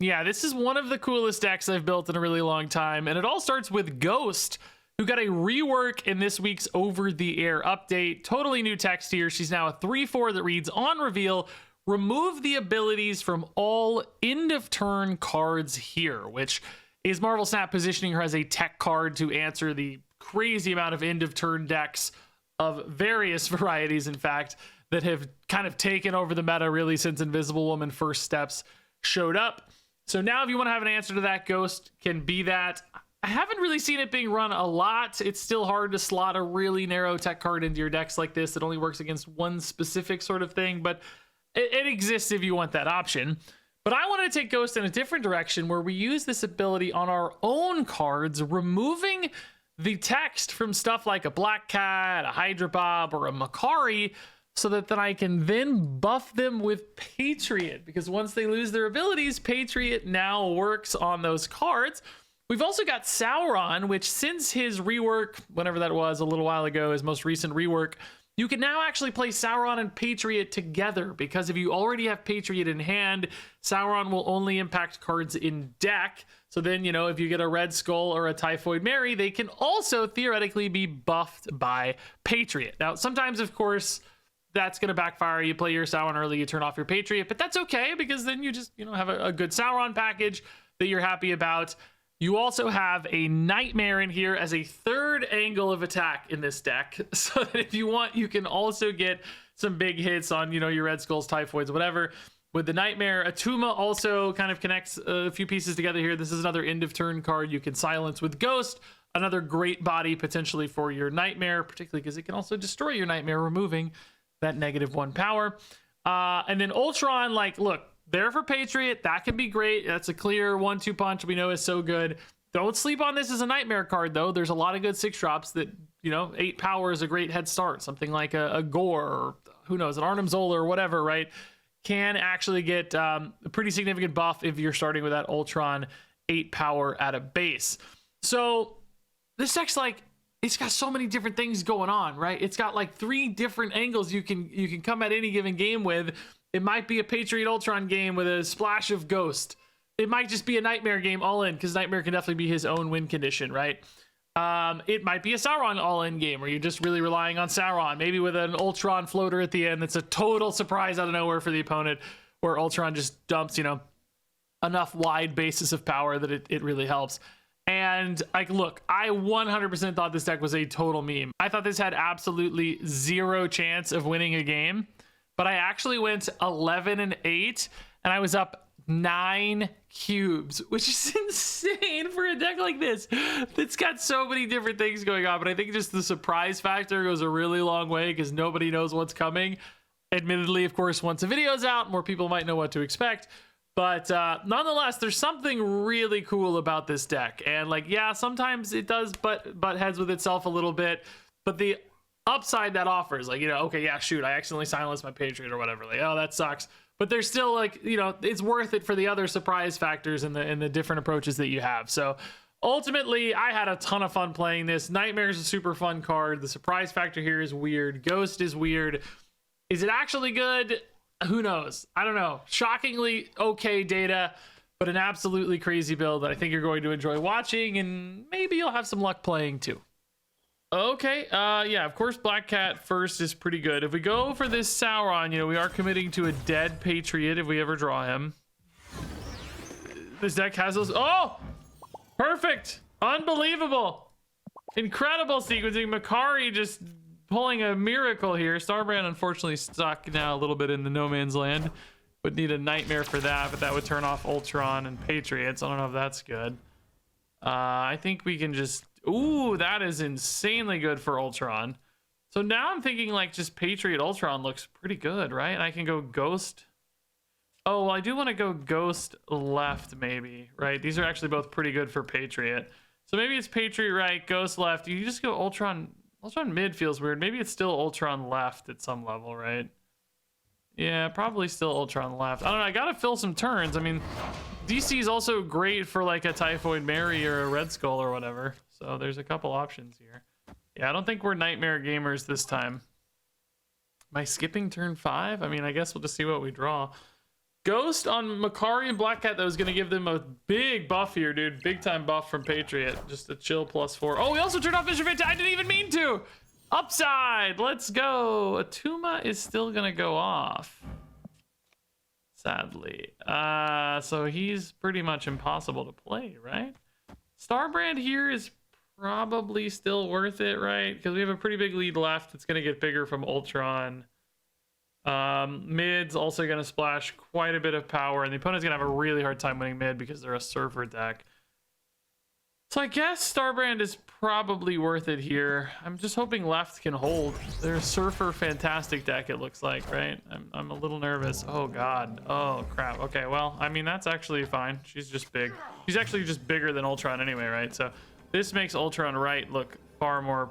Yeah, this is one of the coolest decks I've built in a really long time, and it all starts with Ghost, who got a rework in this week's over-the-air update. Totally new text here. She's now a 3/4 that reads, on reveal, remove the abilities from all end-of-turn cards here, which is Marvel Snap positioning her as a tech card to answer the crazy amount of end-of-turn decks of various varieties, in fact, that have kind of taken over the meta really since Invisible Woman First Steps showed up. So now if you want to have an answer to that, Ghost can be that. I haven't really seen it being run a lot. It's still hard to slot a really narrow tech card into your decks like this that only works against one specific sort of thing, but it exists if you want that option. But I wanted to take Ghost in a different direction where we use this ability on our own cards, removing the text from stuff like a Black Cat, a Hydra Bob, or a Makari, so that then I can then buff them with Patriot, because once they lose their abilities, Patriot now works on those cards. We've also got Sauron, which since his rework, whenever that was, a little while ago, his most recent rework, you can now actually play Sauron and Patriot together, because if you already have Patriot in hand, Sauron will only impact cards in deck. So then, you know, if you get a Red Skull or a Typhoid Mary, they can also theoretically be buffed by Patriot. Now, sometimes, of course, that's going to backfire. You play your Sauron early, you turn off your Patriot, but that's okay, because then you just, you know, have a good Sauron package that you're happy about. You also have a Nightmare in here as a third angle of attack in this deck, so that if you want, you can also get some big hits on, you know, your Red Skulls, Typhoids, whatever. With the Nightmare, Atuma also kind of connects a few pieces together here. This is another end of turn card you can silence with Ghost. Another great body potentially for your Nightmare, particularly because it can also destroy your Nightmare, removing that -1 power. And then Ultron, like, look, there for Patriot, that can be great. That's a clear 1-2 punch we know is so good. Don't sleep on this as a Nightmare card, though. There's a lot of good 6-drops that, you know, 8 power is a great head start. Something like a Gore, or who knows, an Arnim Zola or whatever, right? Can actually get a pretty significant buff if you're starting with that Ultron 8 power at a base. So this deck's like, it's got so many different things going on, right? It's got like 3 different angles you can come at any given game with. It might be a Patriot Ultron game with a splash of Ghost. It might just be a Nightmare game all in, because Nightmare can definitely be his own win condition, right? It might be a Sauron all in game where you're just really relying on Sauron, maybe with an Ultron floater at the end that's a total surprise out of nowhere for the opponent, where Ultron just dumps, you know, enough wide basis of power that it really helps. And like, look, I 100% thought this deck was a total meme. I thought this had absolutely 0 chance of winning a game, but I actually went 11-8, and I was up 9 cubes, which is insane for a deck like this. It's got so many different things going on, but I think just the surprise factor goes a really long way, because nobody knows what's coming. Admittedly, of course, once a video's out, more people might know what to expect. But nonetheless, there's something really cool about this deck. And like, yeah, sometimes it does butt heads with itself a little bit, but the upside that offers, like, you know, okay, yeah, shoot, I accidentally silenced my Patriot or whatever. Like, oh, that sucks. But there's still, like, you know, it's worth it for the other surprise factors and the different approaches that you have. So ultimately, I had a ton of fun playing this. Nightmare is a super fun card. The surprise factor here is weird. Ghost is weird. Is it actually good? Who knows? I don't know. Shockingly okay data, but an absolutely crazy build that I think you're going to enjoy watching, and maybe you'll have some luck playing too. Okay, yeah, of course Black Cat first is pretty good. If we go for this Sauron, you know, we are committing to a dead Patriot if we ever draw him. This deck has those. Oh! Perfect! Unbelievable! Incredible sequencing. Makari just pulling a miracle here. Starbrand unfortunately stuck now a little bit in the no man's land. Would need a Nightmare for that, but that would turn off Ultron and Patriots. I don't know if that's good. I think we can just... Ooh, that is insanely good for Ultron. So now I'm thinking like just Patriot Ultron looks pretty good, right? And I can go Ghost. Oh, well, I do want to go Ghost left maybe, right? These are actually both pretty good for Patriot. So maybe it's Patriot right, Ghost left. You just go Ultron. Ultron mid feels weird. Maybe it's still Ultron left at some level, right? Yeah, probably still Ultron left. I don't know. I gotta fill some turns. I mean, DC is also great for like a Typhoid Mary or a Red Skull or whatever. So there's a couple options here. Yeah, I don't think we're Nightmare gamers this time. Am I skipping turn 5? I mean, I guess we'll just see what we draw. Ghost on Makari and Black Cat that was going to give them a big buff here, dude. Big time buff from Patriot. Just a chill +4. Oh, we also turned off Vision Fantastic. I didn't even mean to. Upside. Let's go. Atuma is still going to go off. Sadly. So he's pretty much impossible to play, right? Starbrand here is probably still worth it, right? Because we have a pretty big lead left. It's going to get bigger from Ultron. Mid's also going to splash quite a bit of power, and the opponent's going to have a really hard time winning mid because they're a surfer deck. So I guess Starbrand is probably worth it here. I'm just hoping left can hold. They're a surfer fantastic deck, it looks like, right? I'm a little nervous. Oh god. Oh crap. Okay, well, I mean, that's actually fine. She's just big. She's actually just bigger than Ultron anyway, right? So this makes Ultron right look far more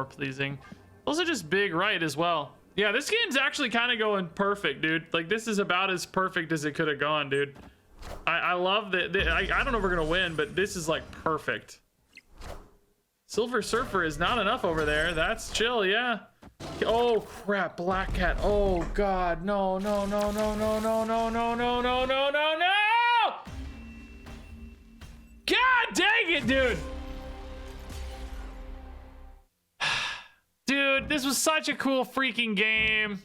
pleasing. Also just big right as well. Yeah, this game's actually kind of going perfect, dude. Like, this is about as perfect as it could have gone, dude. I love that. I don't know if we're gonna win, but this is like perfect. Silver Surfer is not enough over there. That's chill, yeah. Oh crap, Black Cat. Oh god, no. God dang it, dude. Dude, this was such a cool freaking game.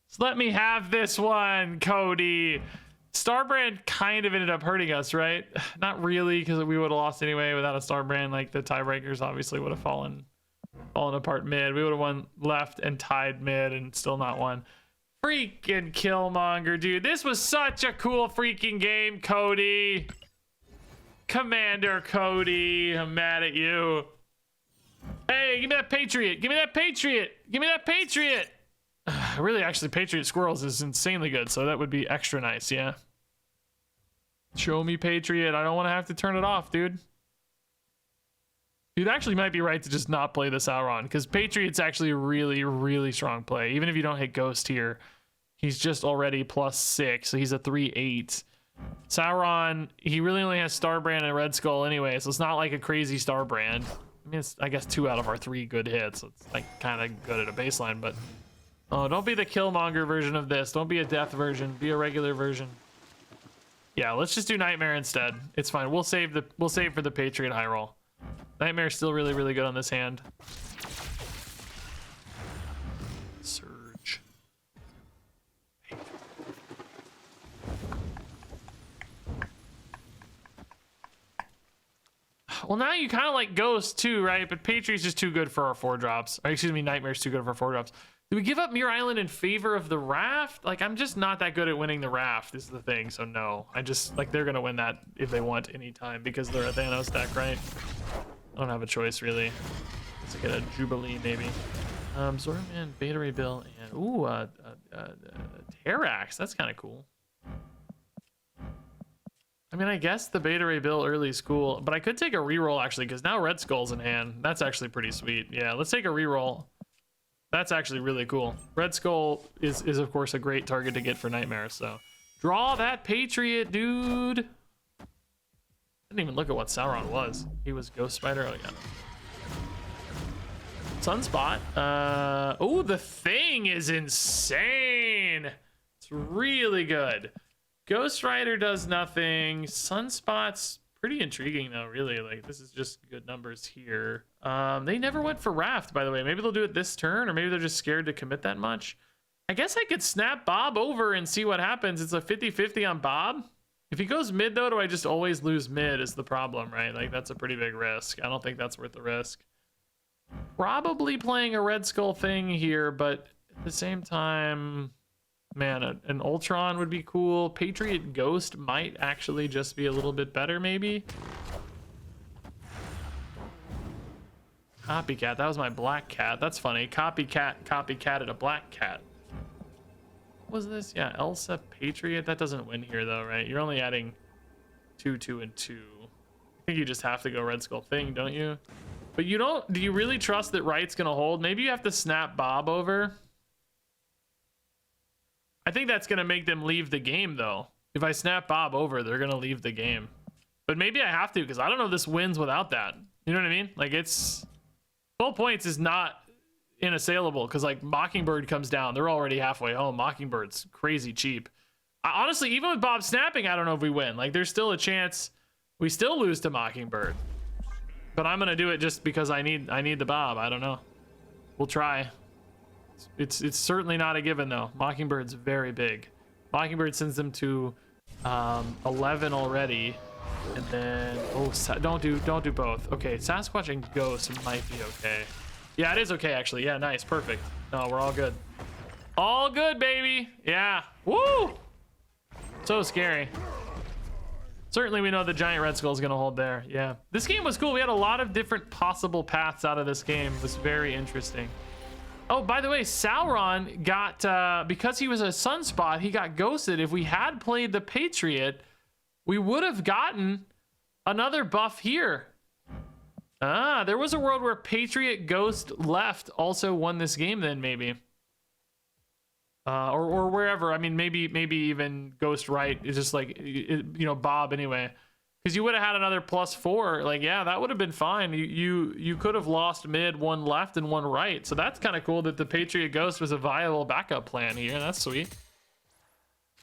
Just let me have this one, Cody. Starbrand kind of ended up hurting us, right? Not really, because we would have lost anyway without a Starbrand. Like, the tiebreakers obviously would have fallen apart mid. We would have won left and tied mid and still not won. Freaking Killmonger, dude. This was such a cool freaking game, Cody. Commander Cody, I'm mad at you. Hey, give me that Patriot. Give me that Patriot. Give me that Patriot. Really, actually, Patriot Squirrels is insanely good, so that would be extra nice, yeah. Show me Patriot. I don't want to have to turn it off, dude. You'd actually might be right to just not play the Sauron, because Patriot's actually a really, really strong play. Even if you don't hit Ghost here, he's just already +6, so he's a 3/8. Sauron, he really only has Starbrand and Red Skull anyway, so it's not like a crazy Starbrand. I mean, it's, I guess, 2 out of our 3 good hits. So it's like kind of good at a baseline, but oh, don't be the Killmonger version of this. Don't be a death version. Be a regular version. Yeah, let's just do Nightmare instead. It's fine. We'll save for the Patriot high roll. Nightmare's still really, really good on this hand. Surge. Well, now you kind of like Ghost too, right? But Patriot's just too good for our 4-drops. Or excuse me, Nightmare's too good for 4-drops. Do we give up Muir Island in favor of the Raft? Like, I'm just not that good at winning the Raft is the thing, so no. I just, like, they're gonna win that if they want anytime because they're a Thanos deck, right? I don't have a choice, really. Let's get a Jubilee, maybe. Zorman, Beta Ray Bill, and, ooh, Terrax. That's kind of cool. I mean, I guess the Beta Ray Bill early is cool, but I could take a reroll, actually, because now Red Skull's in hand. That's actually pretty sweet. Yeah, let's take a reroll. That's actually really cool. Red Skull is of course a great target to get for Nightmare, so draw that Patriot, dude. I didn't even look at what Sauron was. He was Ghost Spider. Oh yeah. Sunspot. Oh, the Thing is insane. It's really good. Ghost Rider does nothing. Sunspot's pretty intriguing though, really. Like, this is just good numbers here. They never went for Raft, by the way. Maybe they'll do it this turn, or maybe they're just scared to commit that much. I guess I could snap Bob over and see what happens. It's a 50-50 on Bob. If he goes mid though, do I just always lose mid is the problem, right? Like, that's a pretty big risk. I don't think that's worth the risk. Probably playing a Red Skull Thing here, but at the same time, man, an Ultron would be cool. Patriot Ghost might actually just be a little bit better, maybe. Copycat. That was my Black Cat. That's funny. Copycatted a Black Cat. What was this? Yeah, Elsa Patriot. That doesn't win here, though, right? You're only adding 2, 2, and 2. I think you just have to go Red Skull Thing, don't you? But you don't... Do you really trust that Right's going to hold? Maybe you have to snap Bob over. I think that's going to make them leave the game, though. If I snap Bob over, they're going to leave the game. But maybe I have to, because I don't know if this wins without that. You know what I mean? Like, it's... 12 points is not inassailable, because, like, Mockingbird comes down. They're already halfway home. Mockingbird's crazy cheap. Honestly, even with Bob snapping, I don't know if we win. Like, there's still a chance we still lose to Mockingbird. But I'm gonna do it just because I need the Bob. I don't know. We'll try. It's certainly not a given though. Mockingbird's very big. Mockingbird sends them to 11 already, and then don't do both. Okay, Sasquatch and Ghost might be okay. Yeah, it is okay actually. Yeah, nice, perfect. No, we're all good. All good, baby. Yeah. Woo! So scary. Certainly we know the giant red skull is going to hold there. Yeah. This game was cool. We had a lot of different possible paths out of this game. It was very interesting. Oh, by the way, Sauron got, because he was a sunspot, he got ghosted. If we had played the Patriot, we would have gotten another buff here. Ah, there was a world where Patriot Ghost left also won this game then, maybe. Or wherever. I mean, maybe even Ghost Right is just like, you know, Bob anyway. Because you would have had another +4. Like, yeah, that would have been fine. You could have lost mid, one left and one right. So that's kind of cool that the Patriot Ghost was a viable backup plan here. That's sweet.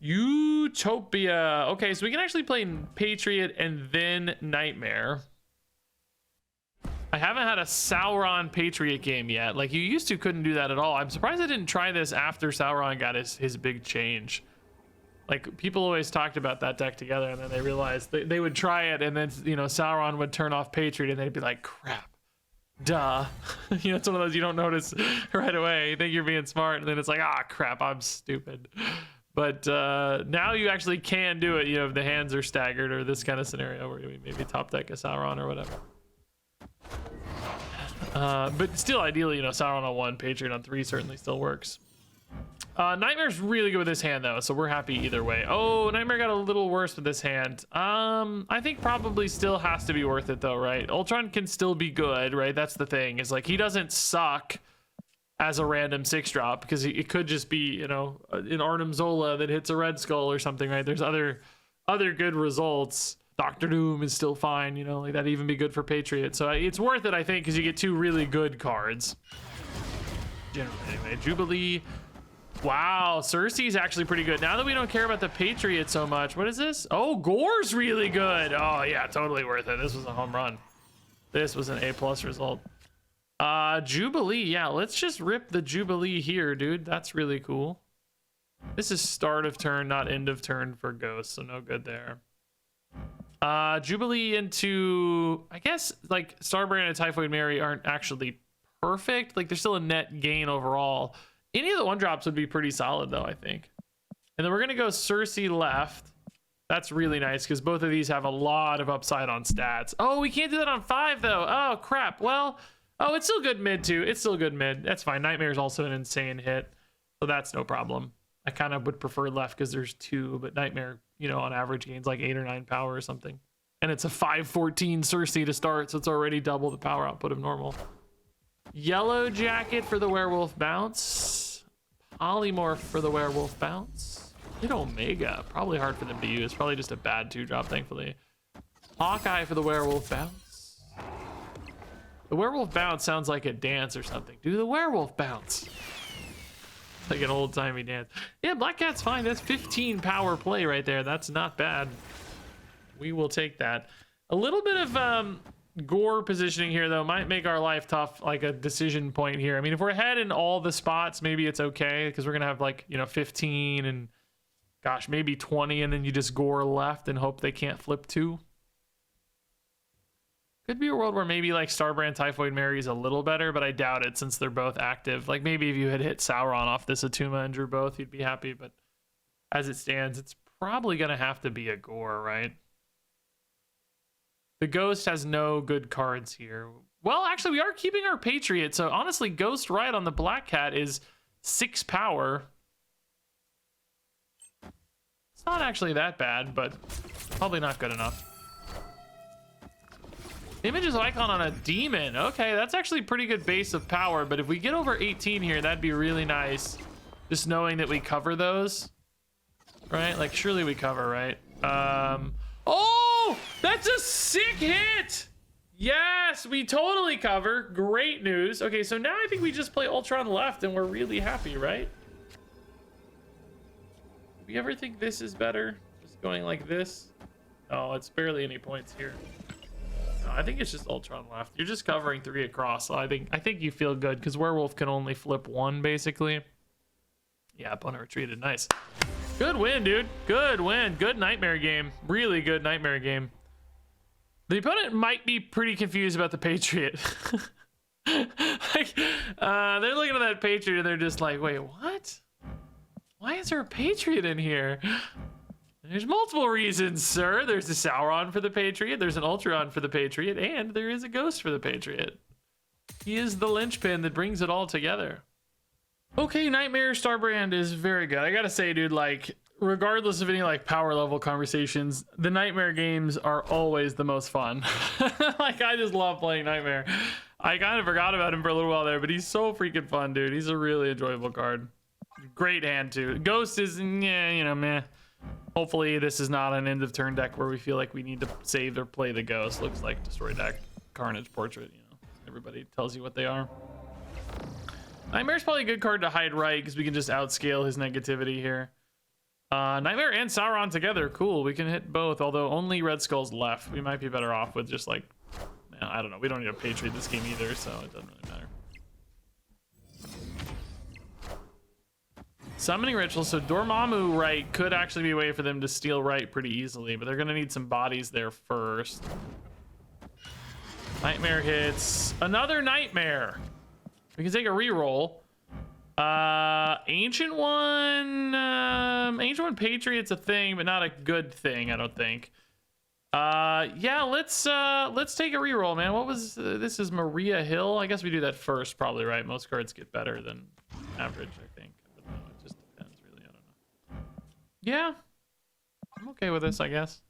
Utopia. Okay, so we can actually play Patriot and then Nightmare. I haven't had a Sauron Patriot game yet. Like, you used to couldn't do that at all. I'm surprised I didn't try this after Sauron got his big change. Like, people always talked about that deck together, and then they realized they would try it, and then, you know, Sauron would turn off Patriot, and they'd be like, crap, duh. You know, it's one of those you don't notice right away. You think you're being smart, and then it's like, ah, crap, I'm stupid. But now you actually can do it, you know, if the hands are staggered or this kind of scenario where you maybe top deck a Sauron or whatever. But still, ideally, you know, Sauron on 1, Patriot on 3 certainly still works. Nightmare's really good with this hand though, so we're happy either way. Oh, Nightmare got a little worse with this hand. I think probably still has to be worth it though, right? Ultron can still be good, right? That's the thing, is like he doesn't suck as a random 6-drop because it could just be, you know, an Arnim Zola that hits a Red Skull or something, right? There's other good results. Doctor Doom is still fine, you know, like that'd even be good for Patriot. So it's worth it, I think, because you get 2 really good cards. Generally, anyway. Jubilee. Wow, Cersei's actually pretty good. Now that we don't care about the Patriot so much. What is this? Oh, Gore's really good. Oh, yeah, totally worth it. This was a home run. This was an A+ result. Jubilee. Yeah, let's just rip the Jubilee here, dude. That's really cool. This is start of turn, not end of turn for Ghost, so no good there. Jubilee into, I guess, like Starbrand and Typhoid Mary aren't actually perfect. Like, there's still a net gain overall. Any of the 1-drops would be pretty solid though, I think. And then we're gonna go Cersei left. That's really nice because both of these have a lot of upside on stats. Oh, we can't do that on 5 though. Oh crap. Well, oh, it's still good mid too. It's still good mid. That's fine. Nightmare is also an insane hit, so that's no problem. I kind of would prefer left because there's 2, but Nightmare, you know, on average gains like 8 or 9 power or something. And it's a 514 Cersei to start, so it's already double the power output of normal. Yellow Jacket for the Werewolf Bounce. Polymorph for the Werewolf Bounce. Hit Omega. Probably hard for them to use. Probably just a bad 2-drop, thankfully. Hawkeye for the Werewolf Bounce. The Werewolf Bounce sounds like a dance or something. Do the Werewolf Bounce. Like an old-timey dance. Yeah, Black Cat's fine. That's 15 power play right there. That's not bad. We will take that. A little bit of Gore positioning here though might make our life tough, like a decision point here. I mean, if we're ahead in all the spots, maybe it's okay because we're gonna have like, you know, 15 and gosh, maybe 20, and then you just Gore left and hope they can't flip 2. Could be a world where maybe like Starbrand Typhoid Mary is a little better, but I doubt it since they're both active. Like maybe if you had hit Sauron off this Atuma and drew both, you'd be happy, but as it stands, it's probably gonna have to be a Gore, right? The Ghost has no good cards here. Well, actually, we are keeping our Patriot. So honestly, Ghost Right on the Black Cat is 6 power. It's not actually that bad, but probably not good enough. Images Icon on a Demon. Okay, that's actually pretty good base of power. But if we get over 18 here, that'd be really nice. Just knowing that we cover those. Right? Like, surely we cover, right? Oh, that's a sick hit. Yes, we totally cover. Great news. Okay, so now I think we just play Ultron left and we're really happy, right? Do we ever think this is better? Just going like this? Oh, it's barely any points here. No, I think it's just Ultron left. You're just covering 3 across, so I think you feel good because Werewolf can only flip 1 basically. Yeah, opponent retreated. Nice. Good win, dude. Good win. Good Nightmare game. Really good Nightmare game. The opponent might be pretty confused about the Patriot. Like, they're looking at that Patriot and they're just like, wait, what? Why is there a Patriot in here? There's multiple reasons, sir. There's a Sauron for the Patriot, there's an Ultron for the Patriot, and there is a Ghost for the Patriot. He is the linchpin that brings it all together. Okay, Nightmare Starbrand is very good. I gotta say, dude, like, regardless of any like power level conversations, the Nightmare games are always the most fun. Like, I just love playing Nightmare. I kind of forgot about him for a little while there, but he's so freaking fun, dude. He's a really enjoyable card. Great hand too. Ghost is, yeah, you know, meh. Hopefully this is not an end of turn deck where we feel like we need to save or play the Ghost. Looks like Destroy deck, Carnage, Portrait, you know. Everybody tells you what they are. Nightmare's probably a good card to hide right because we can just outscale his negativity here. Nightmare and Sauron together, cool. We can hit both, although only Red Skull's left. We might be better off with just like, I don't know. We don't need a Patriot this game either, so it doesn't really matter. Summoning Ritual, so Dormammu right could actually be a way for them to steal right pretty easily, but they're gonna need some bodies there first. Nightmare hits. Another Nightmare. We can take a reroll. Ancient One Patriot's a thing, but not a good thing, I don't think. Yeah, let's take a reroll, man. What was this? Is Maria Hill? I guess we do that first, probably, right? Most cards get better than average, I think. But no, it just depends, really. I don't know. Yeah, I'm okay with this, I guess.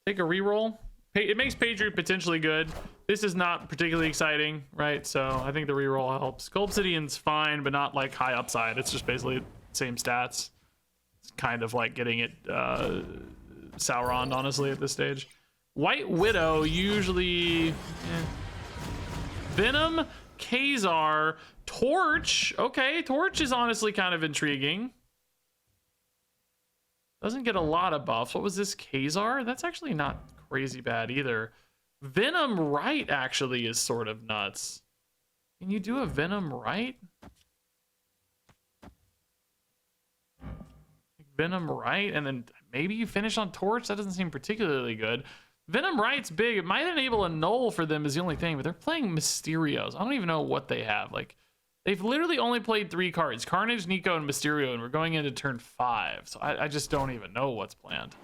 Take a reroll. It makes Patriot potentially good. This is not particularly exciting, right? So I think the reroll helps. Obsidian's fine, but not like high upside. It's just basically same stats. It's kind of like getting it Sauron, honestly, at this stage. White Widow usually Venom, Khazar, Torch. Okay, Torch is honestly kind of intriguing. Doesn't get a lot of buffs. What was this? Khazar? That's actually not crazy bad either. Venom right actually is sort of nuts. Can you do a Venom right? Venom right, and then maybe you finish on Torch? That doesn't seem particularly good. Venom right's big. It might enable a null for them is the only thing, but they're playing Mysterios. I don't even know what they have. Like, they've literally only played 3 cards. Carnage, Nico, and Mysterio, and we're going into turn 5. So I just don't even know what's planned.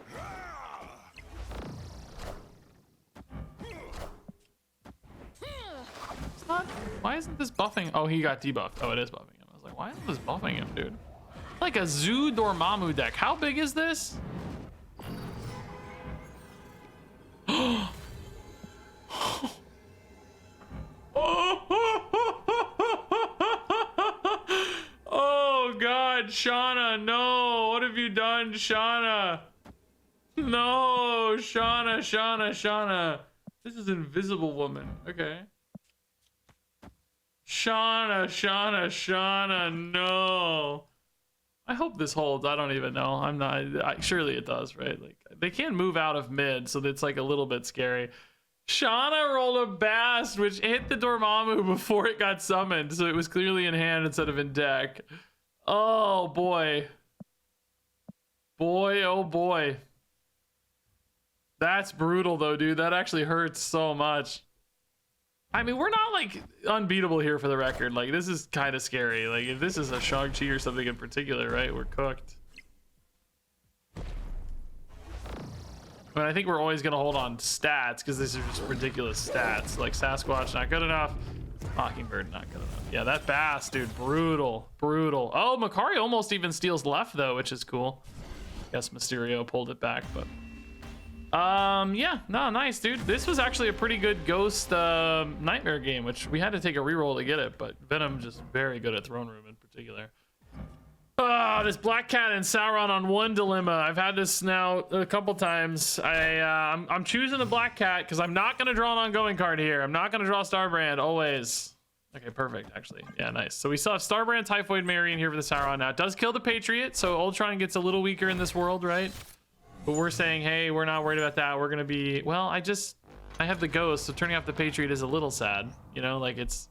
It's not... Why isn't this buffing? Oh, he got debuffed. Oh, it is buffing him. I was like, why isn't this buffing him, dude? Like a Zoo Dormammu deck. How big is this? Oh God, Shauna, no. What have you done, Shauna? No, Shauna. This is Invisible Woman. Okay. Shauna, no. I hope this holds. I don't even know. I'm not. Surely it does, right? Like, they can move out of mid, so that's like a little bit scary. Shauna rolled a Bast, which hit the Dormammu before it got summoned, so it was clearly in hand instead of in deck. Oh boy. Boy, oh boy. That's brutal though, dude. That actually hurts so much. I mean, we're not like unbeatable here for the record. Like, this is kind of scary. Like, if this is a Shang-Chi or something in particular, right? We're cooked. But I think we're always going to hold on stats because these are just ridiculous stats. Like, Sasquatch, not good enough. Mockingbird, not good enough. Yeah, that Bast, dude, brutal. Oh, Makari almost even steals left, though, which is cool. Guess Mysterio pulled it back, but... yeah, no, nice, dude. This was actually a pretty good Ghost Nightmare game, which we had to take a reroll to get it, but Venom just very good at Throne Room in particular. This Black Cat and Sauron on one dilemma. I've had this now a couple times. I'm choosing the Black Cat because I'm not going to draw an ongoing card here. I'm not going to draw Starbrand, always. Okay, perfect, actually. Yeah, nice. So we still have Starbrand, Typhoid Mary in here for the Sauron now. It does kill the Patriot, so Ultron gets a little weaker in this world, right? But we're saying, hey, we're not worried about that. We're gonna be, well, I have the Ghost, so turning off the Patriot is a little sad. You know, like it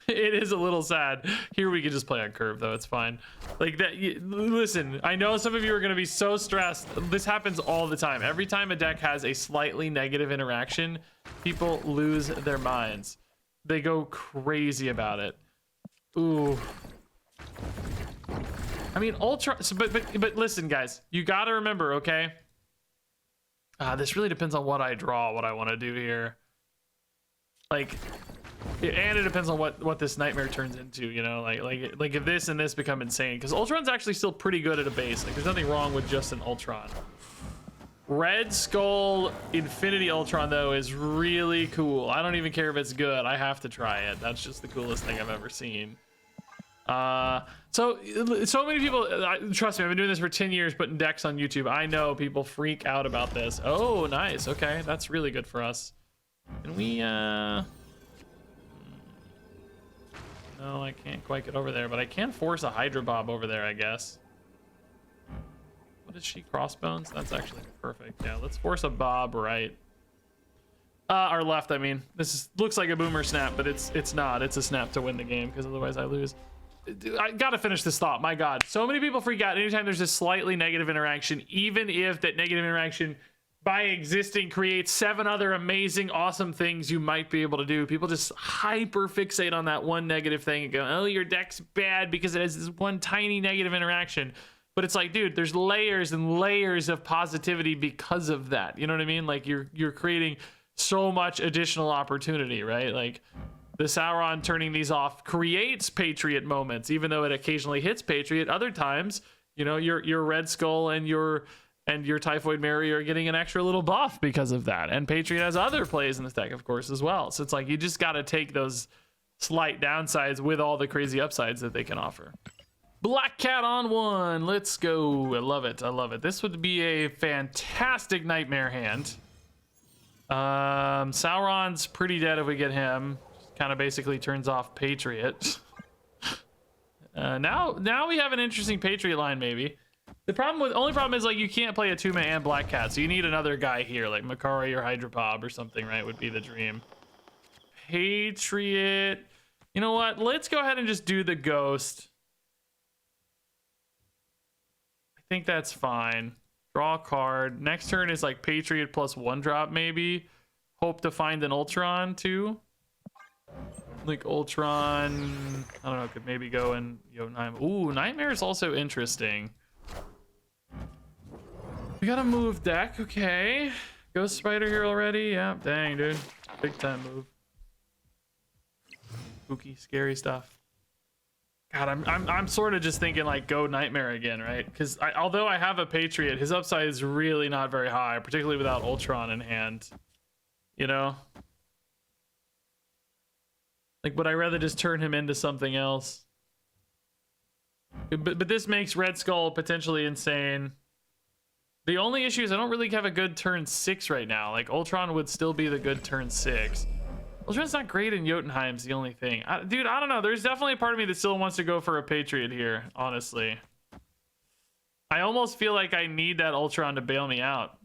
is a little sad. Here we can just play on curve though, it's fine. Like that, listen, I know some of you are gonna be so stressed. This happens all the time. Every time a deck has a slightly negative interaction, people lose their minds. They go crazy about it. Ooh. I mean, Ultra, so, but listen, guys, you gotta remember, okay? This really depends on what I draw, what I want to do here. Like, and it depends on what this nightmare turns into, you know? Like if this and this become insane, because Ultron's actually still pretty good at a base. Like, there's nothing wrong with just an Ultron. Red Skull Infinity Ultron though is really cool. I don't even care if it's good. I have to try it. That's just the coolest thing I've ever seen. So many people, trust me, I've been doing this for 10 years, putting decks on YouTube. I know people freak out about this. Oh, nice. Okay, that's really good for us. Can we, no, I can't quite get over there, but I can force a Hydra Bob over there, I guess. What is she? Crossbones? That's actually perfect. Yeah, let's force a Bob right. Or left, I mean. Looks like a boomer snap, but it's not. It's a snap to win the game, because otherwise I lose. I gotta finish this thought. My God, so many people freak out anytime there's a slightly negative interaction, even if that negative interaction by existing creates 7 other amazing, awesome things you might be able to do. People just hyper fixate on that one negative thing and go, oh, your deck's bad because it has this one tiny negative interaction. But it's like, dude, there's layers and layers of positivity because of that. You know what I mean? Like you're creating so much additional opportunity, right? Like the Sauron turning these off creates Patriot moments, even though it occasionally hits Patriot. Other times, you know, your Red Skull and your Typhoid Mary are getting an extra little buff because of that. And Patriot has other plays in this deck, of course, as well. So it's like, you just got to take those slight downsides with all the crazy upsides that they can offer. Black Cat on 1. Let's go. I love it. I love it. This would be a fantastic nightmare hand. Sauron's pretty dead if we get him. Kind of basically turns off Patriot. Now we have an interesting Patriot line, maybe. The only problem is, like, you can't play a 2-man and Black Cat, so you need another guy here, like Makari or Hydropob or something, right? Would be the dream. Patriot. You know what? Let's go ahead and just do the Ghost. I think that's fine. Draw a card. Next turn is like Patriot plus 1-drop, maybe. Hope to find an Ultron too. Like Ultron, I don't know, could maybe go in Jotunheim. Ooh, Nightmare is also interesting. We got a move deck, okay. Ghost Spider here already. Yeah, dang, dude. Big time move. Spooky, scary stuff. God, I'm sort of just thinking like go Nightmare again, right? Because although I have a Patriot, his upside is really not very high, particularly without Ultron in hand. You know? Like, would I rather just turn him into something else? But this makes Red Skull potentially insane. The only issue is I don't really have a good turn 6 right now. Like, Ultron would still be the good turn 6. Ultron's not great in Jotunheim's the only thing. Dude, I don't know. There's definitely a part of me that still wants to go for a Patriot here, honestly. I almost feel like I need that Ultron to bail me out.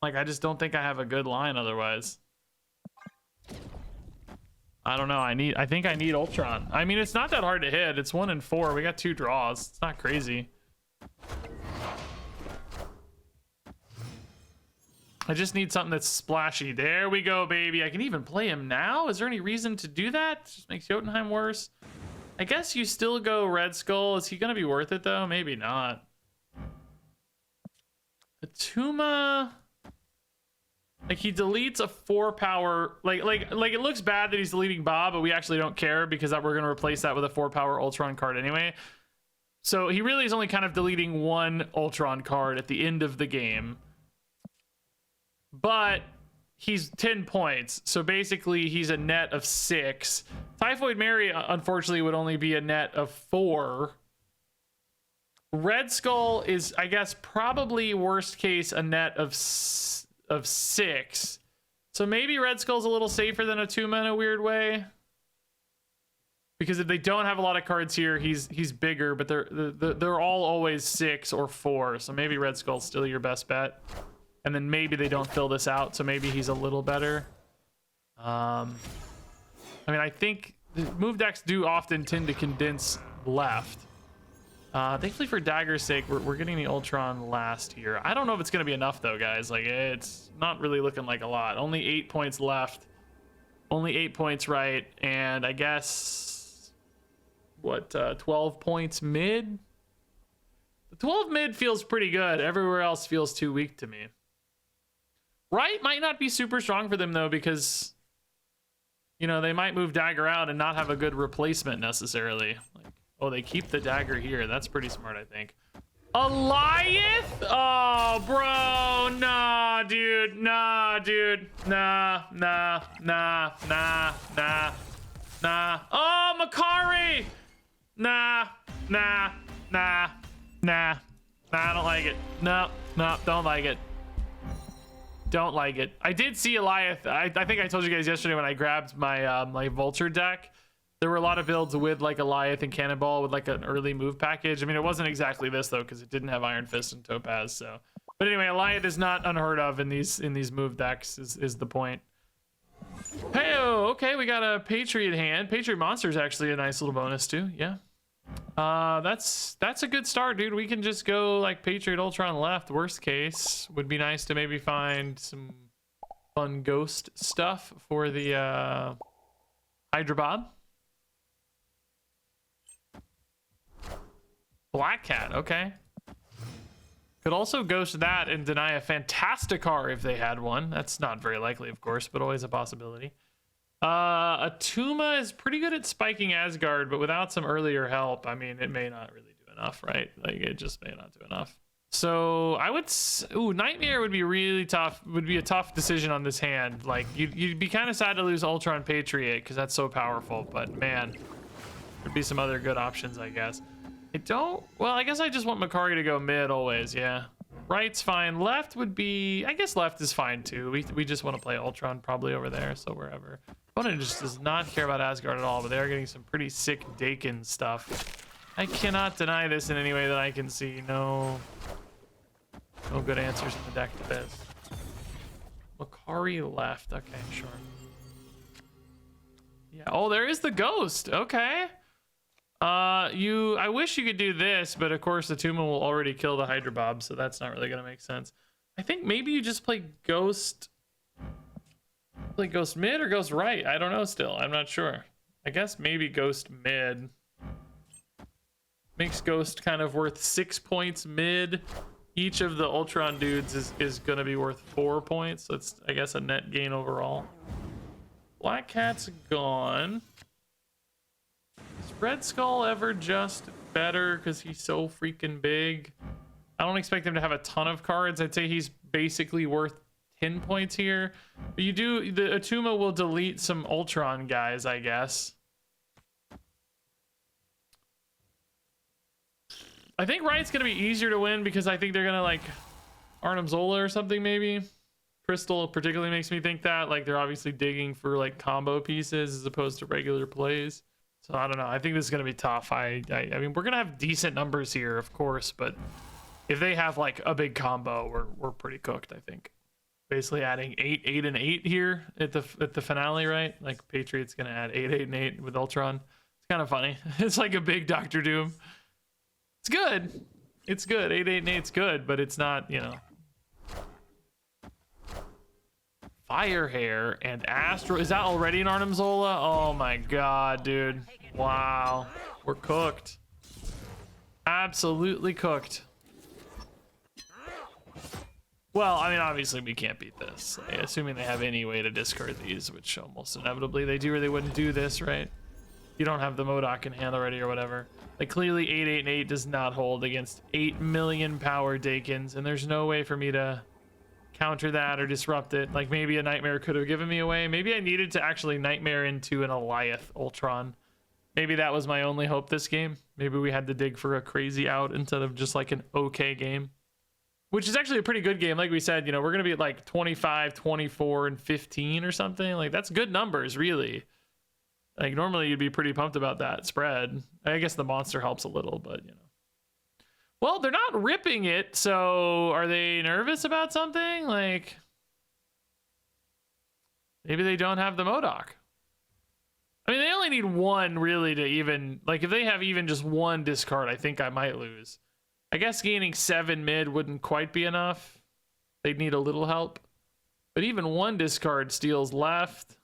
Like, I just don't think I have a good line otherwise. I don't know. I think I need Ultron. I mean, it's not that hard to hit. It's 1 and 4. We got 2 draws. It's not crazy. I just need something that's splashy. There we go, baby. I can even play him now. Is there any reason to do that? It just makes Jotunheim worse. I guess you still go Red Skull. Is he gonna be worth it though? Maybe not. Atuma. Like, he deletes a 4-power, like it looks bad that he's deleting Bob, but we actually don't care because we're going to replace that with a 4-power Ultron card anyway. So he really is only kind of deleting 1 Ultron card at the end of the game. But he's 10 points, so basically he's a net of 6. Typhoid Mary, unfortunately, would only be a net of 4. Red Skull is, I guess, probably worst case a net of 6. So maybe Red Skull's a little safer than Atuma in a weird way. Because if they don't have a lot of cards here, he's bigger, but they're all always 6 or 4. So maybe Red Skull's still your best bet. And then maybe they don't fill this out, so maybe he's a little better. I mean, I think move decks do often tend to condense left. Thankfully for Dagger's sake, we're getting the Ultron last here. I don't know if it's going to be enough, though, guys. Like, it's not really looking like a lot. Only 8 points left. Only 8 points right. And I guess, what, 12 points mid? The 12 mid feels pretty good. Everywhere else feels too weak to me. Right might not be super strong for them, though, because, you know, they might move Dagger out and not have a good replacement necessarily. Like, oh, they keep the Dagger here. That's pretty smart, I think. Alliath? Oh, bro. Nah, dude. Nah, dude. Nah. Oh, Makari. Nah. I don't like it. No, don't like it. Don't like it. I did see Alliath. I think I told you guys yesterday when I grabbed my my Vulture deck. There were a lot of builds with like Alliath and Cannonball with like an early move package. I mean, it wasn't exactly this though, because it didn't have Iron Fist and Topaz. So, but anyway, Alliath is not unheard of in these move decks. Is the point? Hey, okay, we got a Patriot hand. Patriot Monster is actually a nice little bonus too. Yeah. That's a good start, dude. We can just go like Patriot Ultron left. Worst case would be nice to maybe find some fun ghost stuff for the Hydra Bob. Black Cat, okay. Could also ghost that and deny a Fantasticar if they had one. That's not very likely, of course, but always a possibility. Atuma is pretty good at spiking Asgard, but without some earlier help, I mean, it may not really do enough, right? Like, it just may not do enough. So I would, ooh, Nightmare would be really tough. Would be a tough decision on this hand. Like, you'd be kind of sad to lose Ultron Patriot because that's so powerful. But man, there'd be some other good options, I guess. Well, I guess I just want Makari to go mid always. Yeah, right's fine. Left would be, I guess left is fine too. We just want to play Ultron probably over there, so wherever. Opponent just does not care about Asgard at all, but they're getting some pretty sick Dakin stuff. I cannot deny this in any way that I can see. No good answers in the deck to this. Makari left. Okay, sure. Yeah. Oh, there is the ghost. Okay. I wish you could do this, but of course the Atuma will already kill the Hydra Bob, so that's not really gonna make sense. I think maybe you just play Ghost. Play Ghost mid or Ghost right? I don't know still. I'm not sure. I guess maybe Ghost mid. Makes Ghost kind of worth 6 points mid. Each of the Ultron dudes is gonna be worth 4 points. So it's, I guess, a net gain overall. Black Cat's gone. Is Red Skull ever just better because he's so freaking big? I don't expect him to have a ton of cards. I'd say he's basically worth 10 points here. But you do, the Atuma will delete some Ultron guys, I guess. I think Right's gonna be easier to win because I think they're gonna like Arnim Zola or something maybe. Crystal particularly makes me think that, like, they're obviously digging for like combo pieces as opposed to regular plays. So I don't know. I think this is gonna be tough. I mean, we're gonna have decent numbers here, of course, but if they have like a big combo, we're pretty cooked, I think. Basically adding 8, 8, and 8 here at the finale, right? Like Patriot's gonna add 8, 8, and 8 with Ultron. It's kind of funny. It's like a big Doctor Doom. It's good. It's good. 8, 8, and 8's good, but it's not, you know. Fire Hair and Astro. Is that already an Arnim Zola? Oh my god, dude. Wow. We're cooked. Absolutely cooked. Well, I mean, obviously we can't beat this. Assuming they have any way to discard these, which almost inevitably they do, or they wouldn't do this, right? You don't have the MODOK in hand already or whatever. Like, clearly 8, 8, and 8 does not hold against 8 million power Dakins, and there's no way for me to counter that or disrupt it. Like, maybe a Nightmare could have given me away. Maybe I needed to actually Nightmare into an Alliath Ultron. Maybe that was my only hope this game. Maybe we had to dig for a crazy out instead of just like an okay game. which is actually a pretty good game. Like we said, you know, we're going to be at like 25, 24, and 15 or something. Like, that's good numbers, really. Like, normally you'd be pretty pumped about that spread. I guess the monster helps a little, but, you know. Well, they're not ripping it, so are they nervous about something? Like, maybe they don't have the MODOK. I mean, they only need one, really, to even... Like, if they have even just one discard, I think I might lose. I guess gaining 7 mid wouldn't quite be enough. They'd need a little help. But even one discard steals left.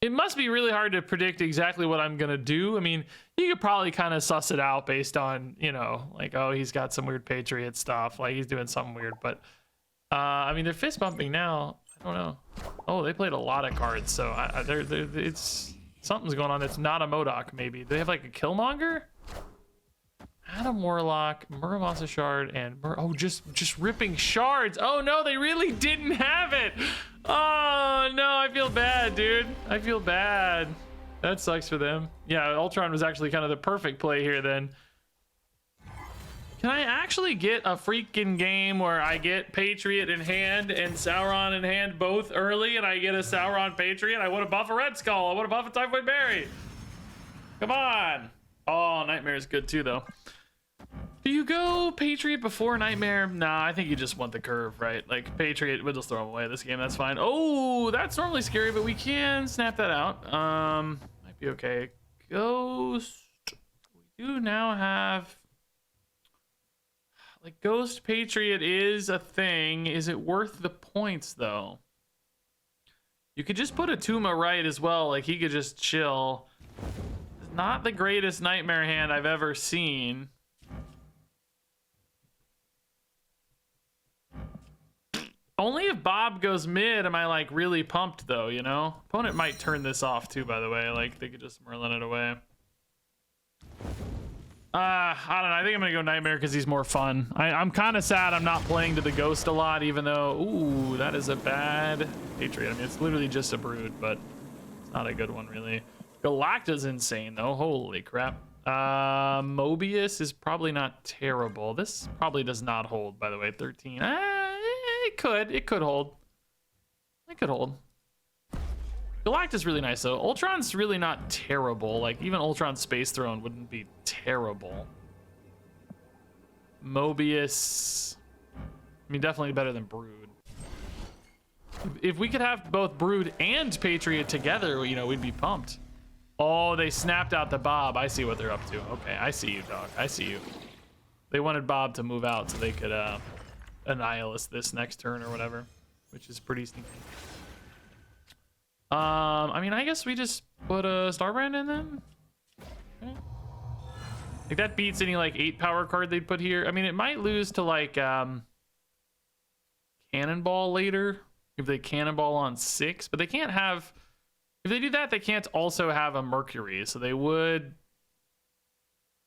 It must be really hard to predict exactly what I'm going to do. I mean, you could probably kind of suss it out based on, you know, like, oh, he's got some weird Patriot stuff. Like, he's doing something weird. But, I mean, they're fist bumping now. I don't know. Oh, they played a lot of cards. So, it's... Something's going on that's not a MODOK, maybe. Do they have, like, a Killmonger? Adam Warlock, Muramasa Shard, and... Oh, just ripping shards. Oh, no, they really didn't have it. Oh, no, I feel bad, dude. I feel bad. That sucks for them. Yeah, Ultron was actually kind of the perfect play here, then. Can I actually get a freaking game where I get Patriot in hand and Sauron in hand both early, and I get a Sauron Patriot? I want to buff a Red Skull. I want to buff a Typhoid Berry. Come on. Oh, Nightmare is good too, though. Do you go Patriot before Nightmare? Nah, I think you just want the curve, right? Like, Patriot, we'll just throw him away this game. That's fine. Oh, that's normally scary, but we can snap that out. Might be okay. Ghost. We do now have... Like, Ghost Patriot is a thing. Is it worth the points, though? You could just put a Tuma right as well. Like, he could just chill. It's not the greatest Nightmare hand I've ever seen. Only if Bob goes mid am I, like, really pumped, though, you know? Opponent might turn this off, too, by the way. Like, they could just Merlin it away. I don't know. I think I'm gonna go Nightmare because he's more fun. I'm kind of sad I'm not playing to the Ghost a lot, even though, ooh, that is a bad Patriot. I mean, it's literally just a Brood, but it's not a good one, really. Galacta's insane, though. Holy crap. Mobius is probably not terrible. This probably does not hold, by the way. 13. It could hold. It could hold. Galacta's really nice, though. Ultron's really not terrible. Like, even Ultron Space Throne wouldn't be terrible. Mobius... I mean, definitely better than Brood. If we could have both Brood and Patriot together, you know, we'd be pumped. Oh, they snapped out the Bob. I see what they're up to. Okay, I see you, dog. I see you. They wanted Bob to move out so they could Annihilus this next turn or whatever, which is pretty sneaky. I mean, I guess we just put a Starbrand in then. Okay. Like, that beats any, like, 8 power card they'd put here. I mean, it might lose to, like, Cannonball later if they Cannonball on 6, but they can't have... If they do that, they can't also have a Mercury, so they would...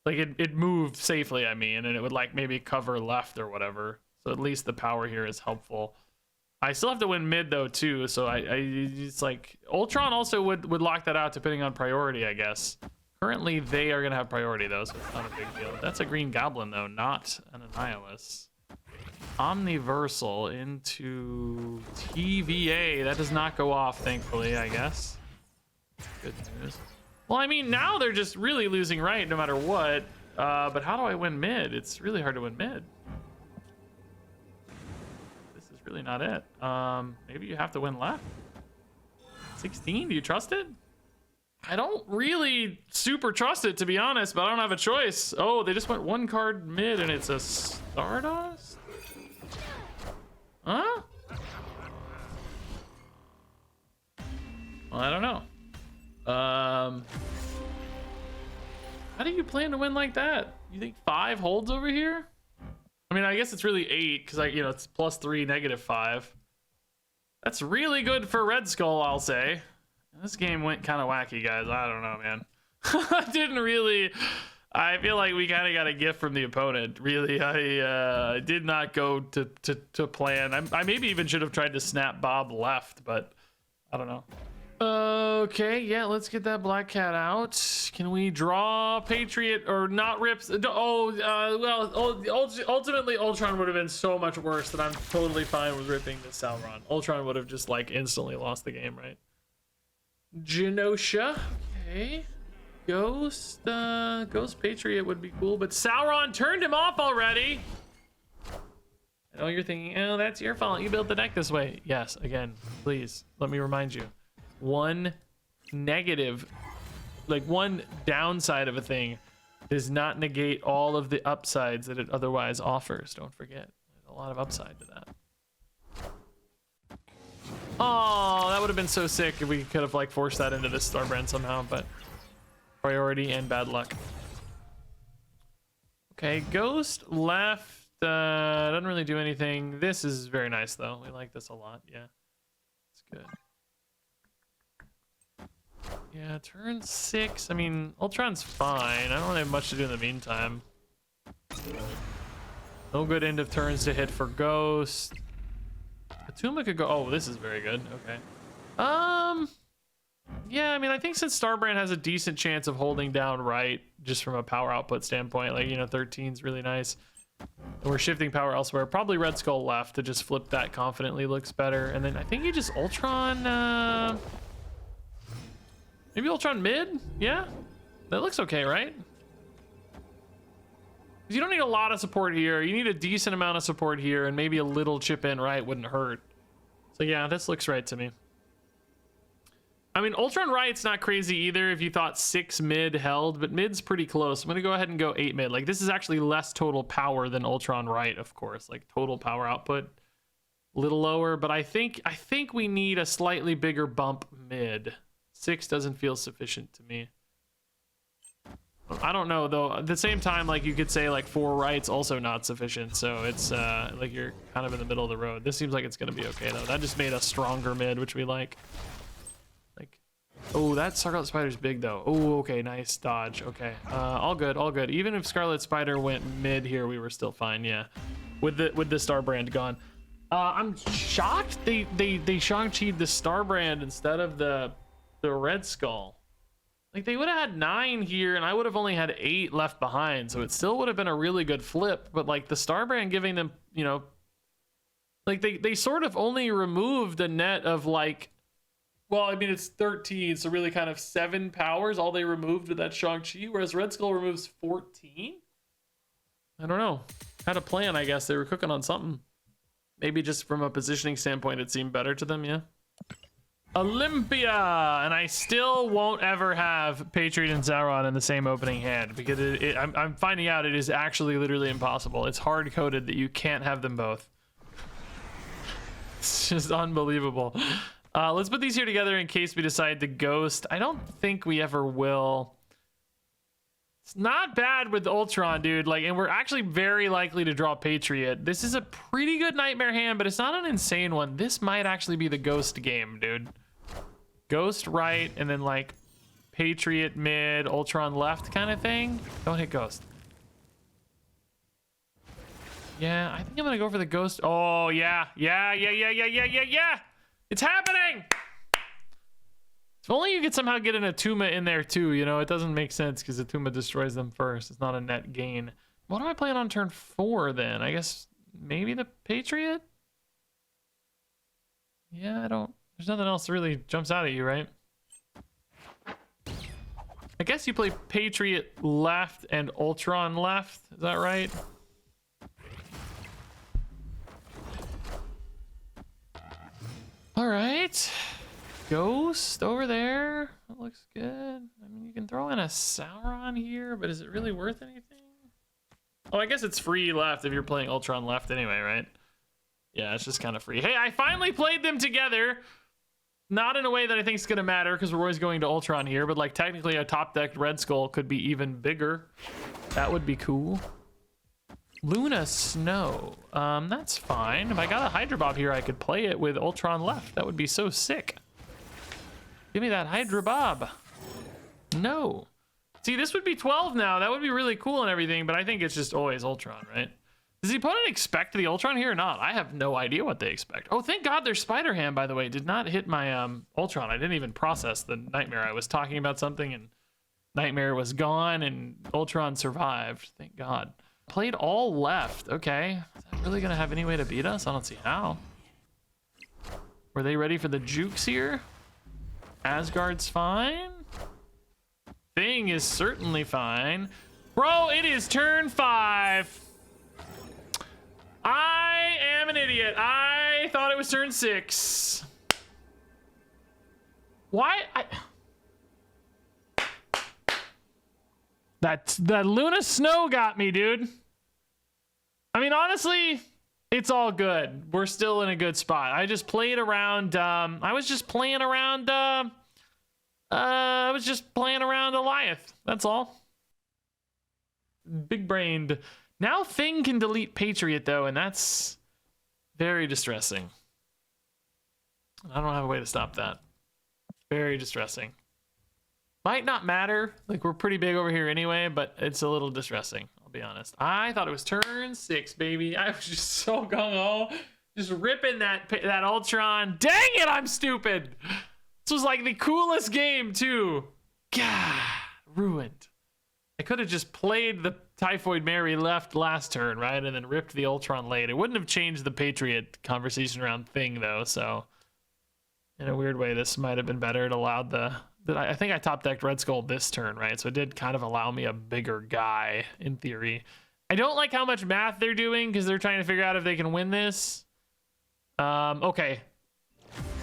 Like, it'd move safely, I mean, and it would, like, maybe cover left or whatever. So at least the power here is helpful. I still have to win mid, though, too, so it's like... Ultron also would lock that out depending on priority, I guess. Currently, they are going to have priority, though, so it's not a big deal. That's a Green Goblin, though, not an Annihilus. Omniversal into TVA. That does not go off, thankfully, I guess. Good news. Well, I mean, now they're just really losing right no matter what. But how do I win mid? It's really hard to win mid. Really not it. Maybe you have to win left. 16, do you trust it? I don't really super trust it, to be honest, but I don't have a choice. Oh, they just went 1 card mid and it's a Stardust? Huh? Well, I don't know. How do you plan to win like that? You think 5 holds over here? I mean, I guess it's really 8 because, you know, it's +3, -5. That's really good for Red Skull, I'll say. This game went kind of wacky, guys. I don't know, man. I feel like we kind of got a gift from the opponent. Really, I did not go to plan. I maybe even should have tried to snap Bob left, but I don't know. Okay, yeah, let's get that black cat out. Can we draw Patriot or not rips? Ultimately, Ultron would have been so much worse that I'm totally fine with ripping the Sauron. Ultron would have just like instantly lost the game, right? Genosha, okay. Ghost Patriot would be cool, but Sauron turned him off already. I know you're thinking, oh, that's your fault. You built the deck this way. Yes, again, please, let me remind you. One negative, like one downside of a thing does not negate all of the upsides that it otherwise offers. Don't forget, there's a lot of upside to that. Oh, that would have been so sick if we could have like forced that into this Starbrand somehow, but priority and bad luck. Okay, Ghost left, doesn't really do anything. This is very nice though. We like this a lot, yeah. It's good. Yeah, turn 6. I mean, Ultron's fine. I don't have much to do in the meantime. No good end of turns to hit for Ghost. Atuma could go. Oh, this is very good. Okay. Yeah, I mean, I think since Starbrand has a decent chance of holding down right, just from a power output standpoint, like, you know, 13's really nice. And we're shifting power elsewhere. Probably Red Skull left to just flip that confidently looks better. And then I think you just Ultron, maybe Ultron mid? Yeah? That looks okay, right? You don't need a lot of support here. You need a decent amount of support here, and maybe a little chip in right wouldn't hurt. So yeah, this looks right to me. I mean, Ultron right's not crazy either if you thought 6 mid held, but mid's pretty close. I'm gonna go ahead and go 8 mid. Like, this is actually less total power than Ultron right, of course. Like, total power output, a little lower, but I think we need a slightly bigger bump mid. 6 doesn't feel sufficient to me. I don't know though. At the same time, like, you could say like 4 right's also not sufficient, so it's like you're kind of in the middle of the road. This seems like it's gonna be okay though. That just made a stronger mid, which we like. Oh, that Scarlet Spider's big though. Oh, okay, nice dodge. Okay, all good, all good. Even if Scarlet Spider went mid here, we were still fine. Yeah, with the Starbrand gone. I'm shocked they Shang-Chi'd the Starbrand instead of the Red Skull. Like, they would have had 9 here, and I would have only had 8 left behind, so it still would have been a really good flip. But like the Starbrand giving them, you know, like they sort of only removed a net of like. Well, I mean, it's 13, so really kind of 7 powers, all they removed with that Shang-Chi, whereas Red Skull removes 14? I don't know. Had a plan, I guess. They were cooking on something. Maybe just from a positioning standpoint, it seemed better to them, yeah? Olympia! And I still won't ever have Patriot and Sauron in the same opening hand, because I'm finding out it is actually literally impossible. It's hard-coded that you can't have them both. It's just unbelievable. Let's put these here together in case we decide to ghost. I don't think we ever will. It's not bad with Ultron, dude. Like, and we're actually very likely to draw Patriot. This is a pretty good nightmare hand, but it's not an insane one. This might actually be the ghost game, dude. Ghost right, and then like Patriot mid, Ultron left kind of thing. Don't hit ghost. Yeah, I think I'm gonna go for the ghost. Oh yeah. It's happening! If only you could somehow get an Atuma in there too, you know? It doesn't make sense because Atuma destroys them first. It's not a net gain. What am I playing on turn 4 then? I guess maybe the Patriot? Yeah, there's nothing else that really jumps out at you, right? I guess you play Patriot left and Ultron left. Is that right? All right, Ghost over there. That looks good. I mean, you can throw in a Sauron here, but is it really worth anything? Oh, I guess it's free left if you're playing Ultron left anyway, right? Yeah, it's just kind of free. Hey, I finally played them together. Not in a way that I think is gonna matter because we're always going to Ultron here, but like technically a top decked Red Skull could be even bigger. That would be cool. Luna Snow. That's fine. If I got a Hydra Bob here, I could play it with Ultron left. That would be so sick. Give me that Hydra Bob. No. See, this would be 12 now. That would be really cool and everything, but I think it's just always Ultron, right? Does the opponent expect the Ultron here or not? I have no idea what they expect. Oh, thank God their Spider Ham, by the way, did not hit my Ultron. I didn't even process the Nightmare. I was talking about something and Nightmare was gone and Ultron survived. Thank God. Played all left. Okay. Is that really going to have any way to beat us? I don't see how. Were they ready for the jukes here? Asgard's fine. Thing is certainly fine. Bro, it is turn 5. I am an idiot. I thought it was turn 6. Why? That Luna Snow got me, dude. I mean, honestly, it's all good. We're still in a good spot. I just played around. I was just playing around. Goliath. That's all. Big brained. Now Thing can delete Patriot though, and that's very distressing. I don't have a way to stop that. Very distressing. Might not matter. Like, we're pretty big over here anyway, but it's a little distressing. I'll be honest. I thought it was turn 6, baby. I was just so gung-ho. Just ripping that Ultron. Dang it, I'm stupid. This was like the coolest game, too. God, ruined. I could have just played the Typhoid Mary left last turn, right? And then ripped the Ultron late. It wouldn't have changed the Patriot conversation around Thing, though, so... in a weird way, this might have been better. It allowed I think I top decked Red Skull this turn, right? So it did kind of allow me a bigger guy in theory. I don't like how much math they're doing because they're trying to figure out if they can win this. Okay.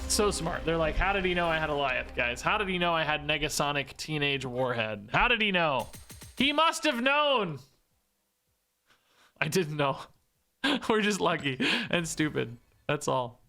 So smart. They're like, how did he know I had Goliath, guys? How did he know I had Negasonic Teenage Warhead? How did he know? He must have known. I didn't know. We're just lucky and stupid. That's all.